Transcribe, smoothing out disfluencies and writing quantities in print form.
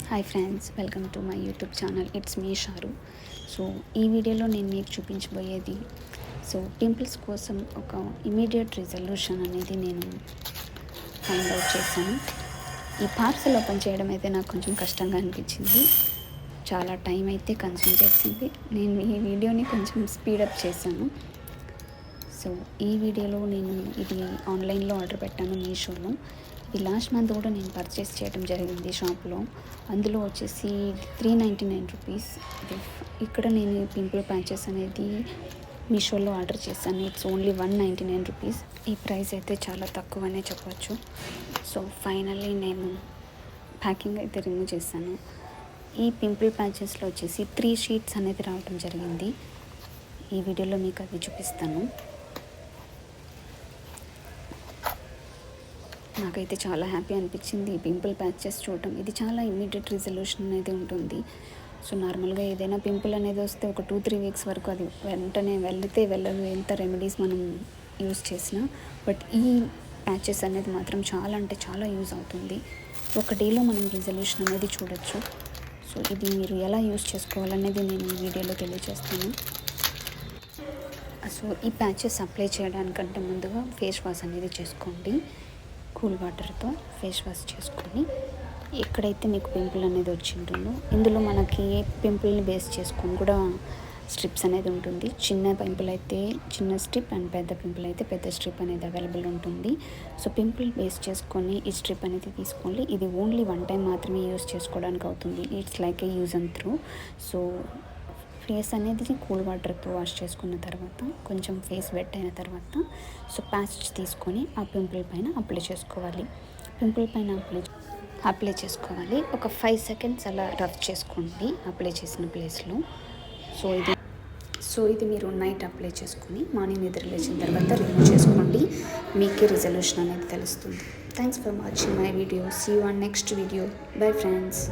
Hi friends, welcome to my YouTube channel. It's me షారు. So ఈ వీడియోలో నేను మీకు చూపించబోయేది పింపుల్స్ కోసం ఒక ఇమీడియట్ రిజల్యూషన్ అనేది నేను ఫైండ్ అవుట్ చేశాను. ఈ పార్సల్ ఓపెన్ చేయడం అయితే నాకు కొంచెం కష్టంగా అనిపించింది. చాలా టైం అయితే కన్స్యూమ్ చేసింది. నేను ఈ వీడియోని కొంచెం స్పీడప్ చేశాను. సో ఈ వీడియోలో నేను ఇది ఆన్లైన్లో ఆర్డర్ పెట్టాను, మీషోలో. ఇది లాస్ట్ మంత్ కూడా నేను పర్చేస్ చేయడం జరిగింది షాప్లో. అందులో వచ్చేసి 399 రూపీస్. ఇక్కడ నేను పింపుల్ ప్యాచెస్ అనేది మీషోలో ఆర్డర్ చేశాను. It's only 199 rupees. ఈ ప్రైస్ అయితే చాలా తక్కువనే చెప్పచ్చు. సో ఫైనల్లీ నేను ప్యాకింగ్ అయితే రిమూవ్ చేశాను. ఈ పింపుల్ ప్యాచెస్లో వచ్చేసి 3 షీట్స్ అనేది రావడం జరిగింది. ఈ వీడియోలో మీకు అది చూపిస్తాను. నాకైతే చాలా హ్యాపీ అనిపించింది ఈ పింపుల్ ప్యాచెస్ చూడటం. ఇది చాలా ఇమ్మీడియట్ రిజల్యూషన్ అనేది ఉంటుంది. సో నార్మల్గా ఏదైనా పింపుల్ అనేది వస్తే ఒక 2-3 వీక్స్ వరకు అది వెంటనే వెళ్ళదు, ఎంత రెమెడీస్ మనం యూస్ చేసినా. బట్ ఈ ప్యాచెస్ అనేది మాత్రం చాలా అంటే చాలా యూజ్ అవుతుంది. ఒక డేలో మనం రిజల్యూషన్ అనేది చూడొచ్చు. సో ఇది మీరు ఎలా యూస్ చేసుకోవాలనేది నేను ఈ వీడియోలో తెలియజేస్తాను. సో ఈ ప్యాచెస్ అప్లై చేయడానికంటే ముందుగా ఫేస్ వాష్ అనేది చేసుకోండి. కూల్ వాటర్తో ఫేస్ వాష్ చేసుకొని ఎక్కడైతే మీకు పింపుల్ అనేది వచ్చింటుందో ఇందులో మనకి పింపుల్ని బేస్ చేసుకొని కూడా స్ట్రిప్స్ అనేది ఉంటుంది. చిన్న పింపుల్ అయితే చిన్న స్ట్రిప్ అండ్ పెద్ద పింపుల్ అయితే పెద్ద స్ట్రిప్ అనేది అవైలబుల్ ఉంటుంది. సో పింపుల్ బేస్ చేసుకొని ఈ స్ట్రిప్ అనేది తీసుకోండి. ఇది ఓన్లీ 1 టైం మాత్రమే యూస్ చేసుకోవడానికి అవుతుంది. It's like A use and through. So face అనేది కూల్ వాటర్తో వాష్ చేసుకున్న తర్వాత కొంచెం ఫేస్ వెట్ అయిన తర్వాత సో ప్యాచ్ తీసుకొని ఆ పింపుల్ పైన అప్లై చేసుకోవాలి. పింపుల్ పైన అప్లై చేసుకోవాలి. ఒక 5 సెకండ్స్ అలా రఫ్ చేసుకోండి అప్లై చేసిన ప్లేస్లో. సో ఇది మీరు నైట్ అప్లై చేసుకొని మార్నింగ్ నిద్ర లేచిన తర్వాత రిమూవ్ చేసుకోండి. మీకే రిజల్యూషన్ అనేది తెలుస్తుంది. Thanks for watching my video. See you on next video. Bye friends.